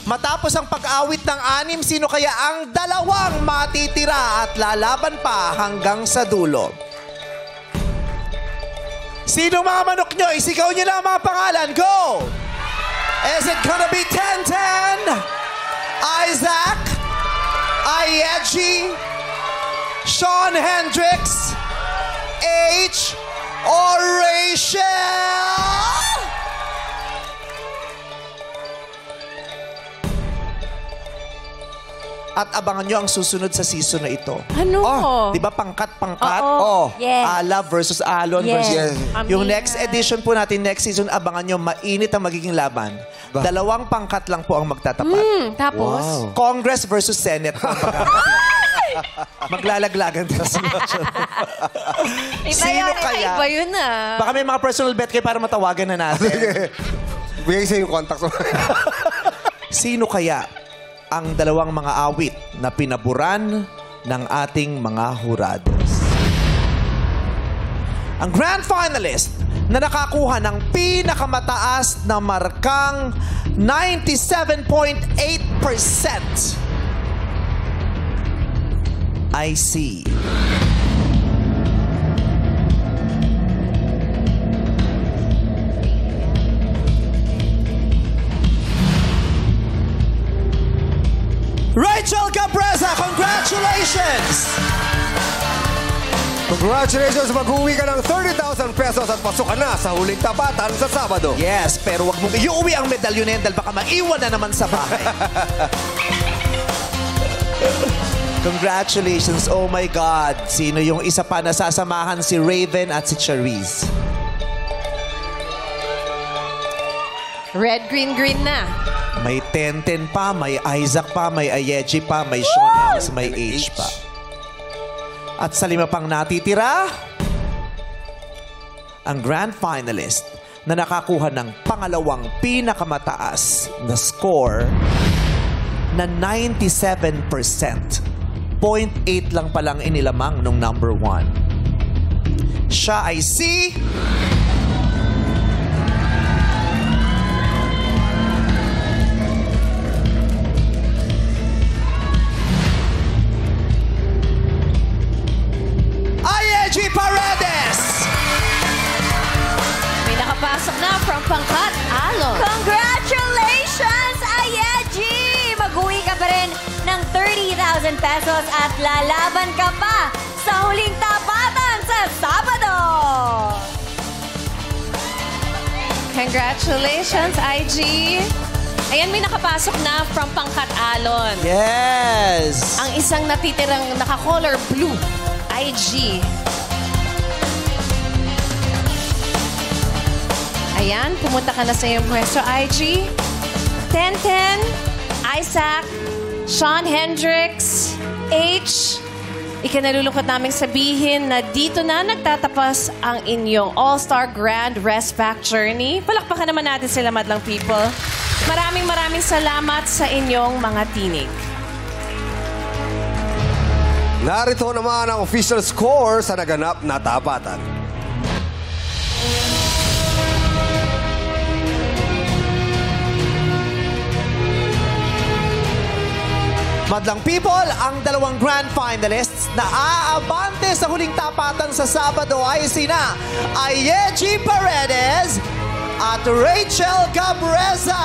Matapos ang pag-awit ng 6, sino kaya ang 2 matitira at lalaban pa hanggang sa dulo? Sino mga manok nyo? Isigaw nyo lang ang mga pangalan. Go! Is it gonna be 10-10? Isaac? Ayeji? Sean Hendricks? H? Or Rachel? At abangan nyo ang susunod sa season na ito. Ano? Di ba pangkat-pangkat? Oo. Yes. Ala versus Alon Yes. versus... Yung Amina. next edition po natin, next season, abangan nyo, mainit ang magiging laban. 2 pangkat lang po ang magtatapat. Tapos? Congress versus Senate. Maglalaglagan din sa Sino kaya? Iba yun Baka may mga personal bet kayo para matawagan na natin. Bigay sa yung contact. Sino kaya ang 2 mga awit na pinaburan ng ating mga hurados? Ang grand finalist na nakakuha ng pinakamataas na markang 97.8% ay si... Rachel Cabreza, congratulations! Congratulations! Mag-uwi ka ng 30,000 pesos at pasok ka na sa huling tapatan sa Sabado. Yes, pero wag mong iuwi ang medalyon na yan dahil baka maiwan na naman sa bahay. Congratulations! Oh my God! Sino yung isa pa nasasamahan? Si Raven at si Charisse. Red, green, green na. May 10-10 pa, may Isaac pa, may Ayeji pa, may Sean Hendricks, may H pa. At sa 5 pang natitira, ang grand finalist na nakakuha ng pangalawang pinakamataas na score na 97%. 0.8 lang palang inilamang nung number 1. Siya ay si... Ayeji Paredes! May nakapasok na from Pangkat, Alon. Congratulations, Ayeji! Mag-uwi ka pa rin ng 30,000 pesos at lalaban ka pa sa huling tapatan sa Sabado! Congratulations, IG! Ayan, may nakapasok na from Pangkat, Alon. Yes! Ang isang natitirang naka-color blue, IG. Ayan, pumunta ka na sa iyong pwesto, IG. 10-10, Isaac, Sean Hendricks, H. Ikinalulungkot naming sabihin na dito na nagtatapas ang inyong All-Star Grand Rest Pack Journey. Palakpakan naman natin sila, madlang people. Maraming salamat sa inyong mga tinig. Narito naman ang official score sa naganap na tapatan. Madlang people, ang 2 grand finalists na aabante sa huling tapatan sa Sabado ay sina Ayeji Paredes at Rachel Cabreza.